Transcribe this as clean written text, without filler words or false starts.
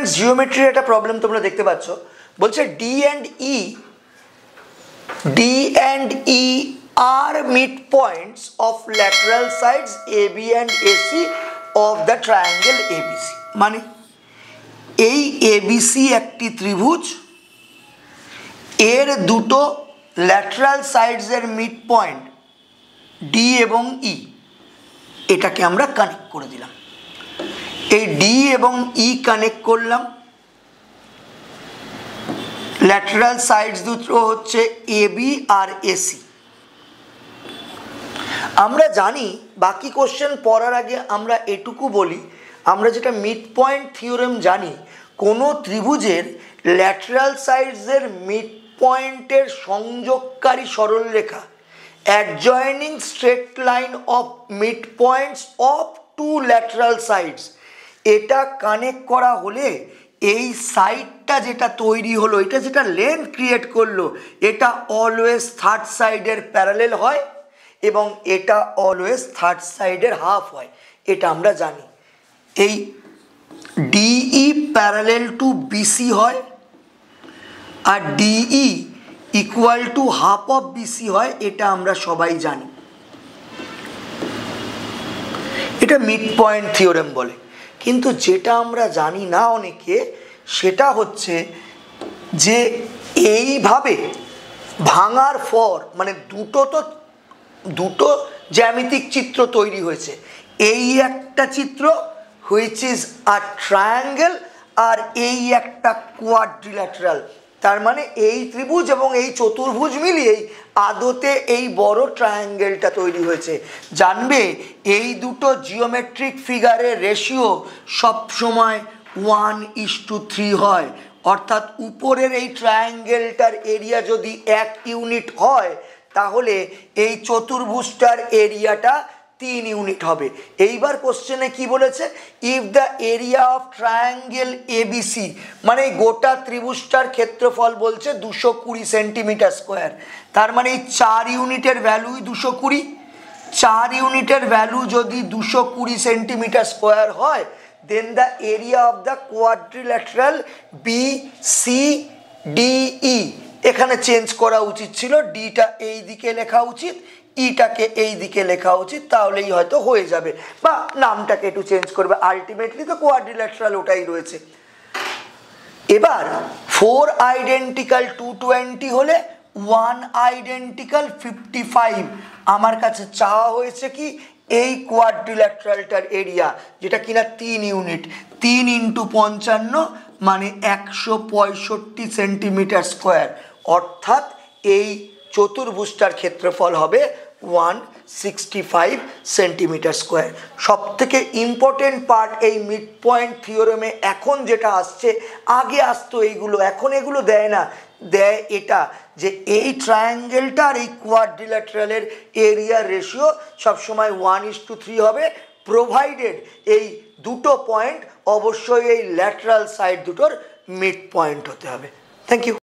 Students জিওমেট্রির একটা problem তোমরা দেখতে পাচ্ছ, বলছে D and E are midpoints of lateral sides AB and AC of the triangle ABC। মানে এই ABC একটি ত্রিভুজ, এর দুটো ল্যাটারাল সাইডস এর মিড পয়েন্ট ডি এবং ই, এটাকে আমরা কানেক্ট করে দিলাম। এই ডি এবং ই কানেক্ট করলাম, ল্যাটারাল সাইডস দুটো হচ্ছে এবি আর এসি। আমরা জানি, বাকি কোশ্চেন পড়ার আগে আমরা এটুকু বলি, আমরা যেটা মিড পয়েন্ট থিওরেম জানি, কোনো ত্রিভুজের ল্যাটারাল সাইডসের মিড পয়েন্টের সংযোগকারী সরলরেখা, adjoining straight line of mid points of two lateral sides, এটা কানেক্ট করা হলে এই সাইডটা যেটা তৈরি হলো, এটা যেটা লেন্থ ক্রিয়েট করলো, এটা অলওয়েজ থার্ড সাইডের প্যারালেল হয় এবং এটা অলওয়েজ থার্ড সাইডের হাফ হয়, এটা আমরা জানি। এই ডিই প্যারালেল টু বিসি হয় আর DE equal to half of BC হয়, এটা আমরা সবাই জানি। এটা মিড পয়েন্ট থিওরেম বলে। কিন্তু যেটা আমরা জানি না অনেকে, সেটা হচ্ছে যে এইভাবে ভাঙার পর, মানে দুটো জ্যামিতিক চিত্র তৈরি হয়েছে, এই একটা চিত্র হুইচ ইজ আ ট্রায়াঙ্গেল আর এই একটা কোয়াড্রিল্যাটারাল, তার মানে এই ত্রিভুজ এবং এই চতুর্ভুজ মিলিয়েই আদতে এই বড় ট্রায়াঙ্গেলটা তৈরি হয়েছে। জানবে এই দুটো জিওমেট্রিক ফিগারের রেশিও সবসময় 1:3 হয়, অর্থাৎ উপরের এই ট্রায়াঙ্গেলটার এরিয়া যদি 1 ইউনিট হয়, তাহলে এই চতুর্ভুজটার এরিয়াটা 3 ইউনিট হবে। এইবার কোশ্চেনে কি বলেছে, if the area of triangle ABC, মানে গোটা ত্রিভুজটার ক্ষেত্রফল বলছে 220 সেন্টিমিটার স্কোয়ার, তার মানে এই 4 ইউনিটের ভ্যালুই 220, 4 ইউনিটের ভ্যালু যদি 220 সেন্টিমিটার স্কোয়ার হয়, then the area of the quadrilateral BCDE, এখানে চেঞ্জ করা উচিত ছিল, ডিটা এই দিকে লেখা উচিত, ইটাকে এই দিকে লেখা উচিত, তাহলেই হয়তো হয়ে যাবে, বা নামটাকে একটু চেঞ্জ করবে, আলটিমেটলি তো কোয়াড্রিল্যাটারাল ওটাই রয়েছে। এবার 4 আইডেন্টিক্যাল 220 হলে 1 আইডেন্টিক্যাল 55, আমার কাছে চাওয়া হয়েছে কি এই কোয়াড্রিল্যাটারালটার এরিয়া, যেটা কিনা 3 ইউনিট, 3 × 55 মানে 165 সেন্টিমিটার স্কোয়ার, অর্থাৎ এই চতুর্ভুজটার ক্ষেত্রফল হবে 165 সেন্টিমিটার স্কোয়ার। সব থেকে ইম্পর্টেন্ট পার্ট এই মিড পয়েন্ট থিওরেমে এখন যেটা আসছে, আগে আসতো এইগুলো, এখন এগুলো দেয় না, দেয় এটা যে এই ট্রায়াঙ্গেলটা আর এই কোয়াড্রিল্যাটারালের এরিয়া রেশিও সবসময় 1:3 হবে, প্রোভাইডেড এই দুটো পয়েন্ট অবশ্যই এই ল্যাটারাল সাইড দুটোর মিড পয়েন্ট হতে হবে। Thank you.